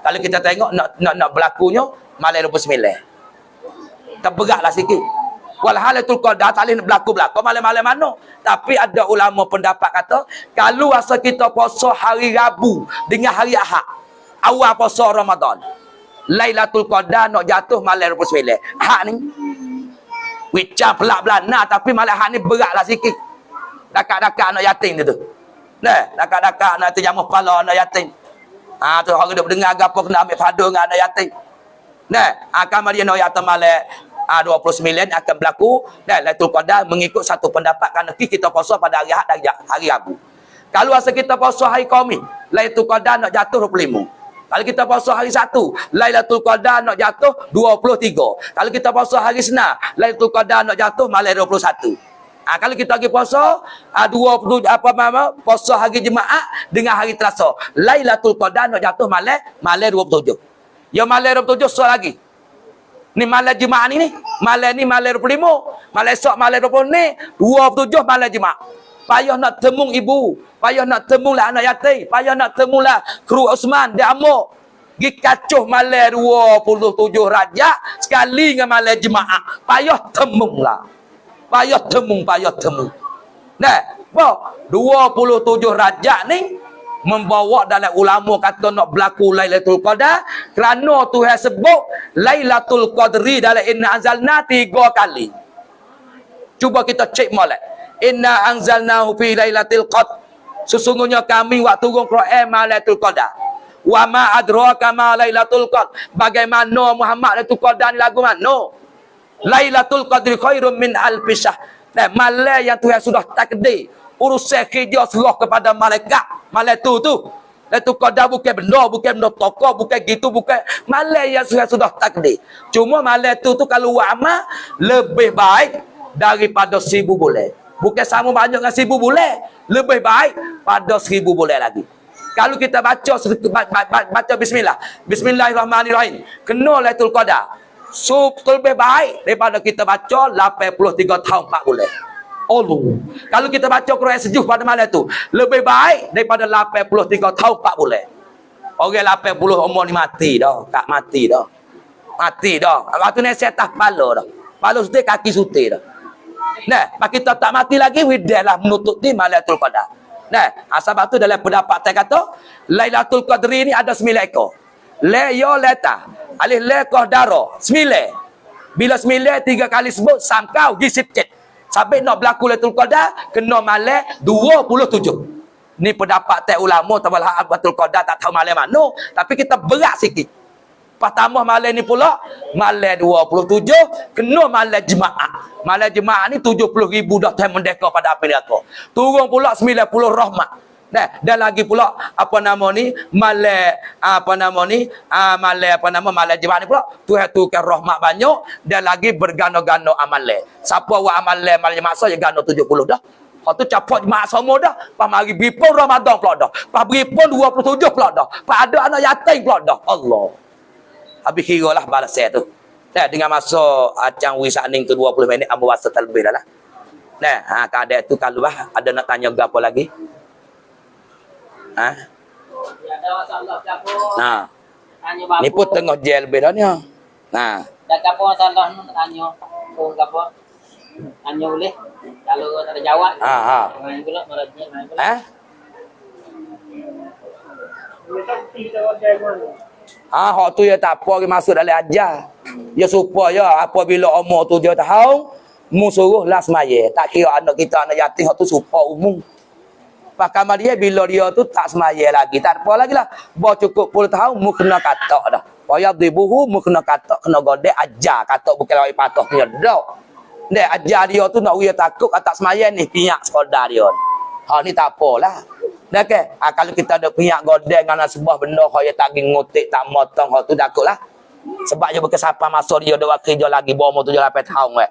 kalau kita tengok nak berlakunya malam 29. Terberatlah sikit. Walhal Lailatul Qadar tak boleh berlaku malam-malam mana. Tapi ada ulama pendapat kata kalau asa kita puasa hari Rabu dengan hari Ahad awal puasa Ramadan. Lailatul Qadar nak jatuh malam 29. Hak ni wicah pelak belana tapi malam hak ni beratlah sikit. Dakak-dakak anak yatim tu. Nah, dakak-dakak anak tu jamuh kepala anak yatim. Tu orang duk dengar gapo kena ambil padu dengan anak yatim. Nah, akan dia nak yatim malam 29 akan berlaku dan Lailatul Qadar mengikut satu pendapat kerana kita puasa pada hari Ahad dan hari Rabu. Kalau asal kita puasa hari Khamis, Lailatul Qadar nak jatuh 25. Kalau kita puasa hari Sabtu, Lailatul Qadar nak jatuh 23. Kalau kita puasa hari Senin, Lailatul Qadar nak jatuh malam 21. Kalau kita pergi puasa 27 puasa hari Jumaat dengan hari Selasa, Lailatul Qadar nak jatuh malam 27. Ya malam 27 soal lagi. Ni malam Jumaat ni malam ni malam 25, malam esok malam 20 ni 27 malam Jumaat. Payah nak temung ibu, payah nak temung lah anak yatim, payah nak temung lah kru Osman dia amuk. Gi kacuh malam 27 Rajab sekali dengan malam Jumaat. Payah temung lah. Payah temung. Nah, 27 Rajab ni membawa dalam ulama kata nak berlaku Lailatul Qadar kerana Tuhan sebut Lailatul Qadri dalam Inna Anzalna 3 kali. Cuba kita cek molek. Inna anzalnahu fi lailatul qadr. Sesungguhnya kami waktu turun Quran Lailatul Qadar. Wa ma adraka ma Lailatul Qadr. Bagaimana Muhammad Lailatul Qadar ni lagu mana? Lailatul Qadri khairum min alfi syahr. Dan malam yang Tuhan sudah takdir urusan kerja serah kepada malaikat. Malam tu. Lailatul Qadar bukan benda tokoh, bukan gitu, bukan malam yang Tuhan sudah takdir. Cuma malam tu kalau buat amal lebih baik daripada 1000 bulan. Bukan sama banyak dengan 1000 bulan. Lebih baik pada 1000 bulan lagi. Kalau kita baca bismillah. Bismillahirrahmanirrahim. Kena Lailatul Qadar. Lebih baik daripada kita baca 83 tahun 4 bulan. Allah. Kalau kita baca Quran sejuh pada malam tu, lebih baik daripada 83 tahun 4 bulan. Orang 80 umur ni mati dah. Tak mati dah. Mati dah. Waktu ni saya tak kepala dah. Kepala sutir, kaki sutir dah. Nah, kita tak mati lagi, widahlah menutup di Lailatul Qadar. Nah, sebab tu dalam pendapat saya kata, Lailatul Qadri ni ada 9 ekor. Leta, alih lekoh daro, 9. Bila 9 3 kali sebut, samkau gisipket. Sampai nak berlaku Lailatul Qadar, kena malam 27. Ni pendapat tak ulama, tabalah Lailatul Qadar tak tahu malam mana, tapi kita berat sikit. Pas tambah malam ni pula, malam 27, kena malam Jumaat. Malam Jumaat ni 70,000 dah Tuhan mendeka pada api neraka. Turun pula 90 rahmat. Nah, dan lagi pula malam Jumaat ni pula Tuhan tukar rahmat banyak dan lagi bergano-gano amalan. Siapa buat amalan malam Jumaat saja gano 70 dah. Lepas tu capat Jumaat semua dah. Pas mari bipun Ramadan pula dah. Pas bipun 27 pula dah. Pas ada anak yatim pula dah. Allah. Habis kira lah balas saya tu. Nah, dengan masa acang wisaning tu 20 minit, ambil masa terlebih dah lah. Nah, keadaan tu kalau lah, ada nak tanya apa lagi? Ada masalah apa? Nah. Ni pun tengah jail lebih dah ni. Nah. Dan apa masalah nak tanya? Apa? Tanya boleh. Kalau tak ada jawab. Main pula marahnya main pula. Hak tu ya tak apa ke masuk dalam ajar. Ya supaya apabila umur 7 tahun, mu suruhlah semaya. Tak kira anak kita anak yatim hak tu supaya umum. Pakam dia bila dia tu tak semaya lagi, tak apa lagi lah. Bawa cukup 10 tahun mu kena katak dah. Payah dibuhu mu kena katak, kena godek ajar, katak bukan lawai patah dia dak. Dek ajar dia tu nak dia takut tak semaya ni pihak sekolah dia. Hak ni tak apalah. Dah ke? Kalau kita ada pihak godeng dengan sebuah benda kaya tak ngotik, tak motong, hak tu takutlah. Sebab dia berkesapa masuk dia ada kerja lagi bawa 7 8 tahun weh.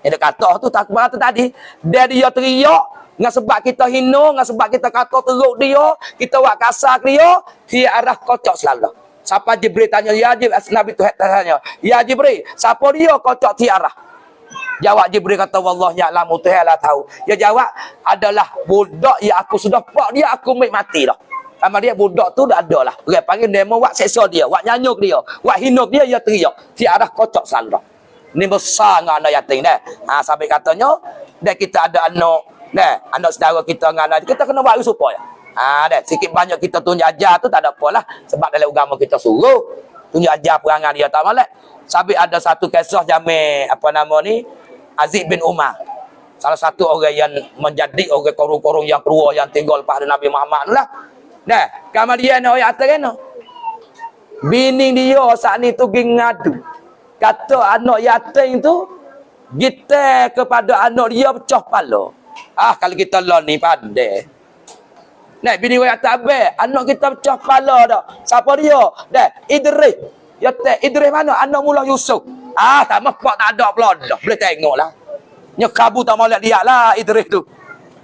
Dia kata tu tak kata tadi, dia teriak dengan sebab kita hina, dengan sebab kita kata teruk dia, kita buat kasar dia arah kocok selalu. Siapa Jibril tanya, ya Jibril, Nabi Tuhan tanya, ya Jibril, siapa dia kocok tiarah? Jawab Jibril kata, wallah ya'lamu, Tuhan lah tahu. Dia jawab, adalah budak yang aku sudah pak dia, aku mati dah. Sama dia budak tu dah ada lah. Dia panggil dia mau buat seksa dia, buat nyanyuk dia, buat hinuk dia, dia teriak. Tiarah kocok selalu. Ni besar dengan anak yatim dah. Sampai katanya, dah kita ada anak saudara kita dengan anak, kita kena buat supaya. Dah sikit banyak kita tunjuk ajar tu tak ada apalah. Sebab dalam agama kita suruh. tunjuk ajar perangai dia tak molek. Sabit ada satu kisah zaman apa nama ni Aziz bin Umar. Salah satu orang yang menjadi orang korong-korong yang keluar yang tinggal pada Nabi Muhammad lah. Dah, kemudian orang atas kena. Bini dia saat ni tu pergi ngadu. Kata anak yatim tu kita kepada anak dia pecah kepala. Kalau kita lah ni pandai. Nah, bini orang atas abang, anak kita pecah kepala dah. Siapa dia? Dah, Idris. Ya Idris mana? Anak mula Yusuf. Tak mepok tak ada pula dah. Boleh tengoklah. Nya kabu tak mau lihat dia lah Idris tu.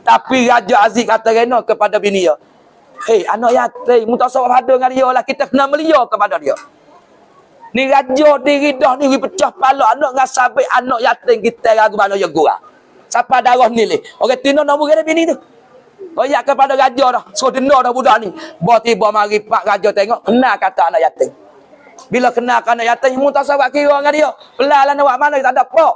Tapi Raja Aziz kata kena kepada bini dia. Hei, anak yatim, mu tak sabar pada dengan dia lah. Kita kena melia kepada dia. Ni raja diri dah ni pecah kepala anak dengan sabit anak yatim kita ragu mana yang gua. Siapa darah ni leh. Orang tino nak bukan bini tu. Royak kepada raja dah. So denda dah budak ni. Bawa tiba mari pak raja tengok kena kata anak yatim. Bila kena anak yatim, mu tak sabar kira dengan dia. Belalah nak buat mana tak ada apa.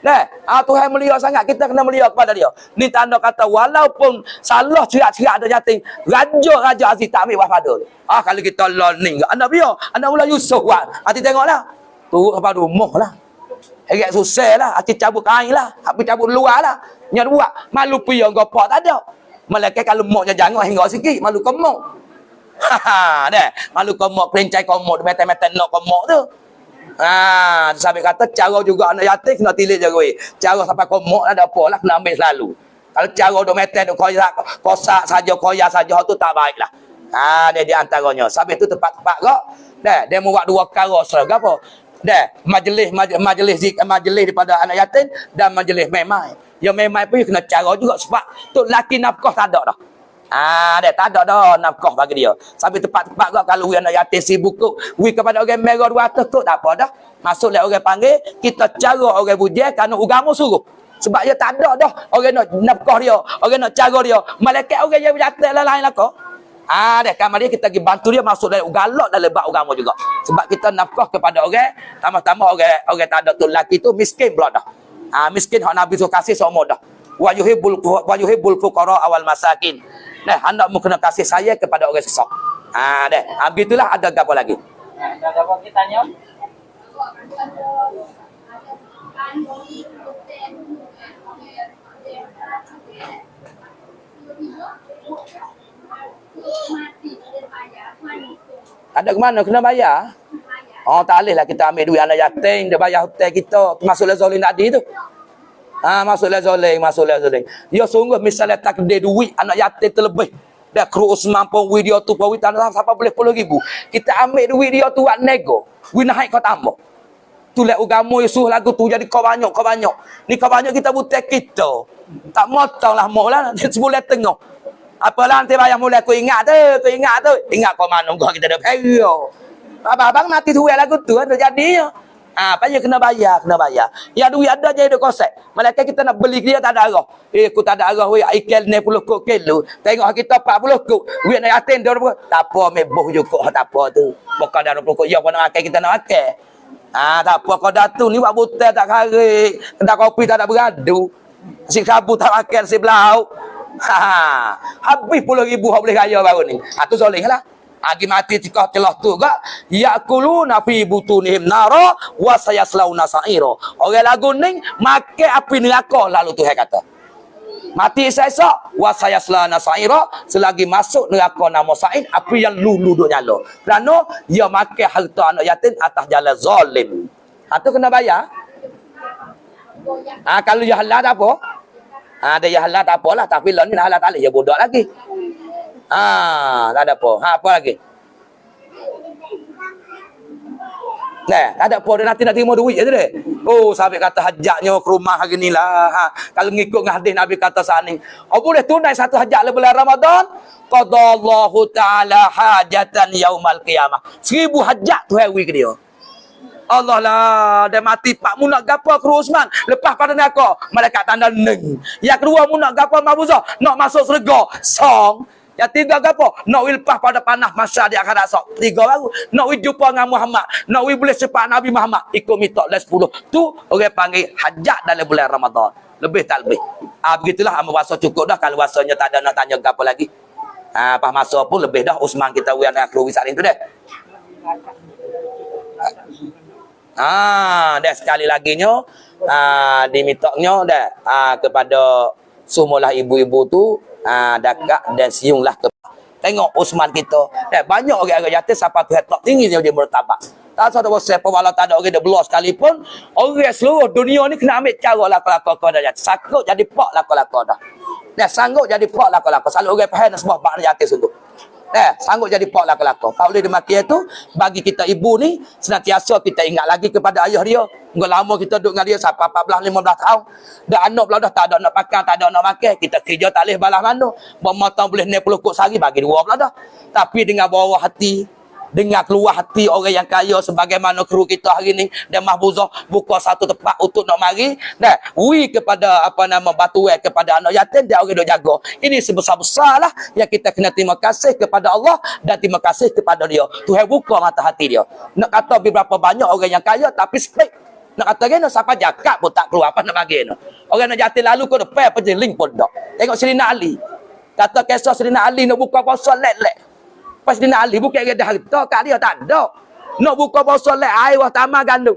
Nah, Tuhan mulia sangat, kita kena mulia kepada dia. Ni tanda kata walaupun salah cerak-cerak ada yatim, Raja Aziz tak ambil waspada dia. Kalau kita learning anak dia, anak mula Yusuf buat. Hati tengoklah. Turut kepada rumah lah. Heret susah lah, hati cabut kain lah, hati cabut luar lah. Yang buat malu piyang gopak tak ada. Malaikat kalau moknya jangan hingga sikit, malu komok. Dah, malu komok perencai komok, meten-meten nak komok tu. Sampai kata cara juga anak yatim kena tilik je gue. Cara sampai komok ada apa lah kena ambil selalu. Kalau cara duk meten duk kosak saja koyak saja tu tak baiklah. Dia di antaranya. Sampai tu tempat-tempat kok. Dah, dia buat dua perkara serga apa? Dah, majlis daripada anak yatim dan majlis memai. Yang memai pun kena cara juga sebab tu laki nafkah tak ada dah. Dia tak ada dah nafkah bagi dia. Sampai tempat-tempat kau kalau anak yatim sibuk kau, kepada orang merah 200 tu tak apa dah. Masuk lah orang panggil, kita cara orang bujang kerana agama suruh. Sebab dia tak ada dah orang nak nafkah dia, orang nak cara dia. Malaikat orang yang berjata lain lah kau. Dia kamar dia kita pergi bantu dia masuk dalam galak dalam bab agama juga. Sebab kita nafkah kepada orang, tambah-tambah orang tak ada tu lelaki tu miskin pula dah. Miskin hak Nabi tu kasih semua dah. Wa yuhibbul fuqara awal masakin. Nah, hendak mu kena kasih sayang kepada orang sesak. Begitulah ada gapo lagi. Ada gapo kita tanya? Ada ke mana kena bayar? Tak boleh lah kita ambil duit anak yatim, dia bayar hutang kita. Masuklah zalim tadi tu. Masuklah zalim. Dia sungguh misalnya takdir duit anak yatim terlebih. Dah kru Usman pun video tu pun tanah siapa boleh 10,000. Kita ambil duit dia tu buat nego. Naik kau tambah. Tu lah agama Yesus lagu tu jadi kau banyak. Ni kau banyak kita butek kita. Tak motong lah mau lah sebulan tengah. Apalah nanti bayar mulai aku ingat tu. Ingat kau mana kau kita dah pergi. Abang mati tu lagu tu ada jadi. Payah kena bayar. Ya duit ada je dia kosek. Malaikat kita nak beli dia tak ada arah. Aku tak ada arah weh ikel ni 10 kilo. Tengok kita 40 kilo. Duit nak yatim dia tak apa meboh juga tak apa tu. Bukan dah 20 kilo. Ya pun nak makan kita nak makan. Tak apa kau dah tu ni buat butai tak karik. Kedai kopi tak ada beradu. Si sabu tak makan si belau. Habis 10,000 boleh kaya baru ni. Tu soleh lah. Agi mati tikah celah tu gak yaquluna fi butunihim nara wa sayaslauna sa'ira. Orang lagu ni makan api neraka lalu Tuhan kata. Mati esok wa sayaslauna sa'ira selagi masuk neraka nama sa'id api yang lulu duk nyala. Kerana dia makan harta anak yatim atas jalan zalim. Tu kena bayar. Kalau dia halal tak apa. Dia halal tak apalah tapi lah ni halal tak boleh dia bodoh lagi. Tak ada apa. Apa lagi? Tak ada apa. Dia nanti nak terima duit je tu dia. Sampai kata hajaknya ke rumah hari ni lah. Kalau ngikut dengan hadis Nabi kata saat ni. Boleh tunai satu hajat le bulan Ramadan. Qadallahu ta'ala hajatan yaumal qiyamah. 1000 hajat tu hari ke dia. Allah lah. Dia mati pak mu nak gapa ke Usman. Lepas pada neraka. Malaikat tanda neng. Yang kedua mu nak gapa Mabuzah. Nak masuk syurga. Song. Yang tiga apa? Nak wilpah pada panah masa di akhirat esok. 3 baru. Nak jumpa dengan Muhammad. Nak boleh sepak Nabi Muhammad. Ikut mitok 10. Tu orang panggil hajat dalam bulan Ramadan. Lebih tak lebih. Begitulah amal bahasa cukup dah. Kalau bahasanya tak ada nak tanya apa lagi. Pas masa pun lebih dah Usman kita wian akhir wisarin tu dah. Dah sekali lagi nyo dimitoknya dah kepada semualah ibu-ibu tu dakak dan siunglah ke tengok Usman kita. Banyak orang-orang yatim sampai tu tak tinggi dia bertabak. Tak ada siapa walau tak ada orang dia belah sekalipun, orang seluruh dunia ni kena ambil cara laku-laku kau dah yatim. Sanggup jadi pak laku-laku dah. Sanggup jadi pak laku-laku. Selalu orang faham sebuah bak yatim sungguh. Sanggup jadi pak laku-laku. Kalau boleh dimaki itu, bagi kita ibu ni, senantiasa kita ingat lagi kepada ayah dia. Enggak lama kita duduk dengan dia sampai 14-15 tahun. Dah anak pula dah tak ada nak pakai, tak ada nak makan. Kita kerja tak boleh balas mana. Bermatang boleh naik pelukuk sehari, bagi dua pula dah. Tapi dengan bawah hati, dengan keluar hati orang yang kaya sebagaimana kru kita hari ni dan mahbuzah buka satu tempat untuk nak mari kepada batuan kepada anak yatim dia orang duk jaga. Ini sebesar-besarlah yang kita kena terima kasih kepada Allah dan terima kasih kepada dia. Tuhan buka mata hati dia. Nak kata berapa banyak orang yang kaya tapi spek. Nak kata gini siapa jakat pun tak keluar apa nak bagi ni. Orang nak yatim lalu ke depan penjeling pun dak. Tengok Serina Ali. Kata kisah Serina Ali nak buka puasa lek-lek. Pas Serina Ali bukan ada harta kat dia tak ada. Nak buka puasa lek air wah tamah gandum.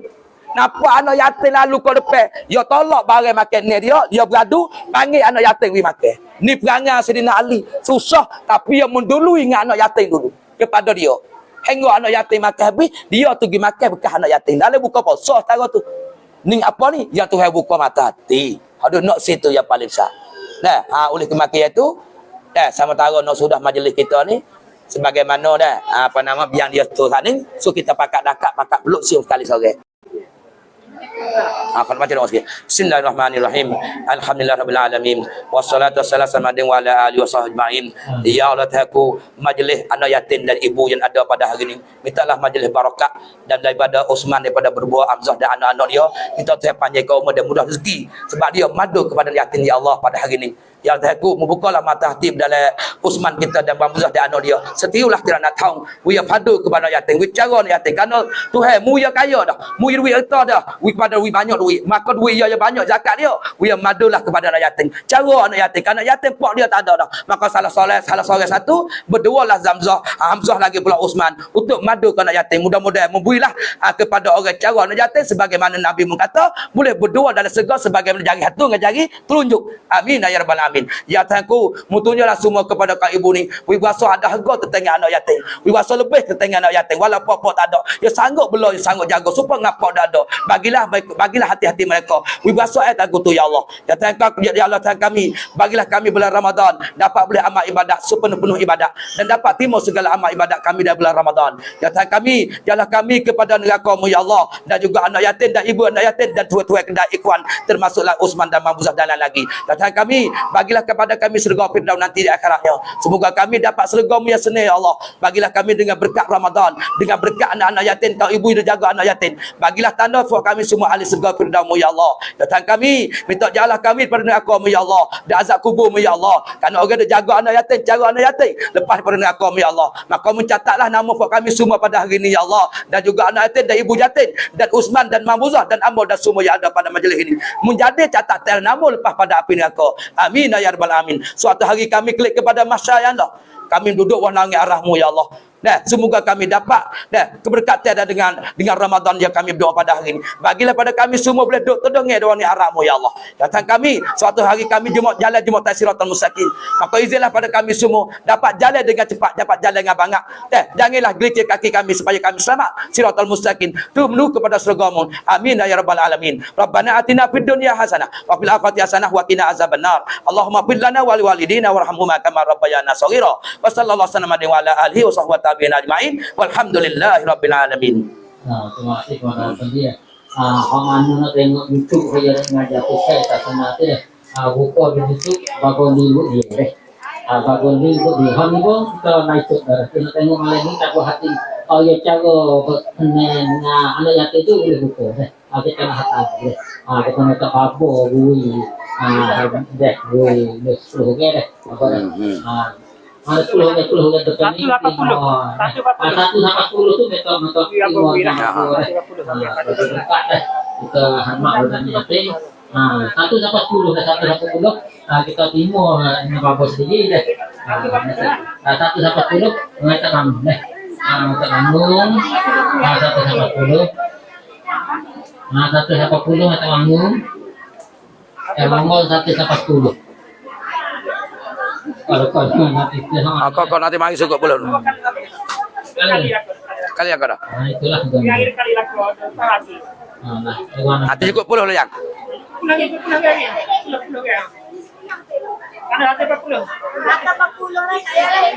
Nampak anak yatim lalu ke depan, dia tolak barang makan ni dia beradu panggil anak yatim pergi makan. Ni perangai Serina Ali. Susah tapi dia mendului dengan anak yatim dulu kepada dia. Hingga anak yatim makan habis, dia tu pergi makan bekas anak yatim. Dalam buka puasa setara tu. Ni apa ni? Yang Tuhan buka mata hati. Aduh nak situ yang paling besar. Oleh kemakian tu, sementara nak sudah majlis kita ni sebagaimana biang dia tuhan ni, so kita pakat dakak pakat peluk siung sekali sore. Akan baca doa sikit. Bismillahirrahmanirrahim. Alhamdulillahirabbil alamin. Wassalatu wassalamu ala alihi wasahbihi. Ya Allah Tuhanku, majlis anak yatim dan ibu yang ada pada hari ini, mintalah majlis barakat dan daripada Usman, daripada berbuah Hamzah dan anak-anak dia, kita Tuhan panjangkan umur dan mudah rezeki sebab dia madu kepada yatim ya Allah pada hari ini. Ya Tuhanku, membukalah mata hati dalam Usman kita dan Hamzah dan anak dia. Setiulah kirana tahu we padu kepada yatim, we cara yatim kerana Tuhan mu ya kaya dah, mu duit harta dah, we pada we banyak duit, maka duit ya banyak zakat dia, we madulah kepada anak yatim. Cara anak yatim, kerana yatim pak dia tak ada dah, maka salah seorang satu berdualah Hamzah lagi pula Usman untuk madu ke anak yatim. Mudah-mudahan memberilah kepada orang cara anak yatim sebagaimana Nabi mengata boleh berdua dalam segala sebagaimana jari hatu dengan jari telunjuk. Amin ya rabbal alamin. Ya Tuhanku, mutunyalah semua kepada kau ibu ni. We berasa ada harga tentang anak yatim. We berasa lebih tentang anak yatim. Walaupun apa tak ada, dia sanggup belum, dia sanggup jaga supaya ngapa dah ada. Bagilah hati-hati mereka. We berasa aku tu ya Allah. Ya Tuhan, ya Allah Tuhan kami, bagilah kami bulan Ramadan dapat boleh amal ibadat sepenuh-penuh ibadat dan dapat timur segala amal ibadat kami dalam bulan Ramadan. Ya Tuhan kami, jalah kami kepada neraka-Mu ya Allah, dan juga anak yatim dan ibu anak yatim dan tua-tua kedai ikhwan termasuklah Usman dan Mahmuzah dan lain lagi. Ya Tuhan kami, bagilah kepada kami surga firdaus nanti di akhiratnya. Semoga kami dapat surga-Mu yang seni ya Allah. Bagilah kami dengan berkat Ramadan, dengan berkat anak-anak yatim, kau ibu yang jaga anak yatim. Bagilah tanda buat kami semua ahli surga firdaus-Mu ya Allah. Ya Tuhan kami, minta jalah kami pada neraka-Mu ya Allah, dan azab kubur-Mu ya Allah. Kerana orang dia jaga anak yatim, cara anak yatim lepas pada neraka-Mu ya Allah. Maka mencatatlah nama buat kami semua pada hari ini ya Allah, dan juga anak yatim dan ibu yatim dan Usman dan Mahmuzah dan Amr dan semua yang ada pada majlis ini menjadi catatan nama lepas pada api neraka. Amin ya rabbal alamin. Suatu hari kami klik kepada mahsyar ya Allah, kami duduk wanangi arah-Mu ya Allah. Semoga kami dapat keberkatan dengan Ramadan yang kami berdoa pada hari ini. Bagilah pada kami semua boleh duduk terdengar doa ni arah-Mu ya Allah. Datang kami suatu hari kami jalan Jumaat Siratal Mustaqim. Maka izinlah pada kami semua dapat jalan dengan cepat, dapat jalan dengan banyak. Janganlah gelicir kaki kami supaya kami selamat Siratal Mustaqim tu menuju kepada surga-Mu. Amin ya rabbal alamin. Rabbana atina fid dunya hasanah wa fil akhirati hasanah wa qina azabannar. Allahumma fir lana wa liwalidina warhamhuma kama rabbayana shaghira. Wa sallallahu alaihi wa ala alihi wa sahbihi ajma'in walhamdulillahi rabbil alamin. Terima kasih kepada dia. Orang mana tengok YouTube saya ngajar saya tak senang dia. Buka di YouTube bagon liu dia. Bagon liu dia. Hang ni pun kita naik darah. Kita tengok malam ni tak buat hati. Ya cara dengan anak yatim tu boleh buka. Kita nak hati. Kita nak tak apa bui. Dah bui 10 ringgit dah. Apa 10 depan ni 180 tu betul kita hormat dan yatim. 180 kita timur dengan bapa sendiri dah. 180 mengatakan Tanggung, satu 40. Satu 40 tanggung. Mongol 140. Kalau nanti Kau nanti mari suku belum? Kali yang kada. Nah, itulah ganggu. Nah, gimana? Nanti cukup puluh yang. Ada 40. Rata 40 lah saya.